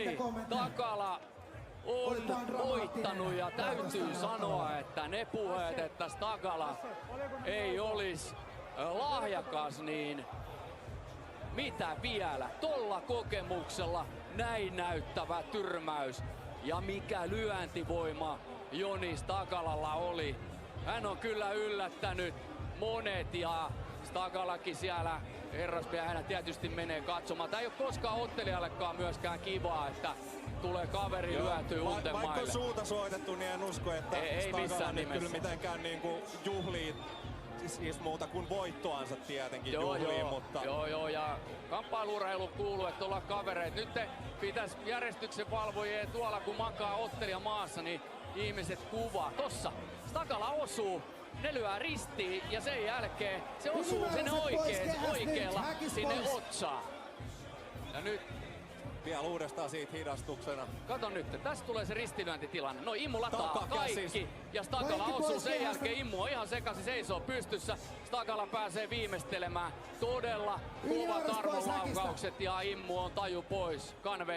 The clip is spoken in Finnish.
Joni Takala on voittanut ja täytyy sanoa, että ne puheet, että Takala ei olisi lahjakas, niin mitä vielä? Tolla kokemuksella näin näyttävä tyrmäys ja mikä lyöntivoima Joni Takalalla oli. Hän on kyllä yllättänyt monet ja Takalakin siellä herrasmiehenä tietysti menee katsomaan. Tää ei ole koskaan ottelijallekaan myöskään kivaa, että tulee kaveri lyötyy untemaille. Vaikka on suuta soitettu, niin en usko, että ei Takala niin kyllä mitenkään niinku juhlii siis muuta kuin voittoansa tietenkin juhliin, mutta... Joo, ja kamppailuurheilu kuuluu, että ollaan kavereet. Nyt pitäisi järjestyksen valvojien tuolla, kun makaa ottelija maassa, niin ihmiset kuvaa. Tossa Takala osuu, ne lyö ristiin ja sen jälkeen se osuu sinne oikealla sinne otsaan. Ja nyt vielä uudestaan siitä hidastuksena. kato nyt, tässä tulee se ristilyöntitilanne. No Immu lataa kaikki ja Takala osuu. Sen jälkeen Immu on ihan sekaisin, seisoo pystyssä. Takala pääsee viimeistelemään. Todella kovat armolaukaukset ja Immu on taju pois kanveista.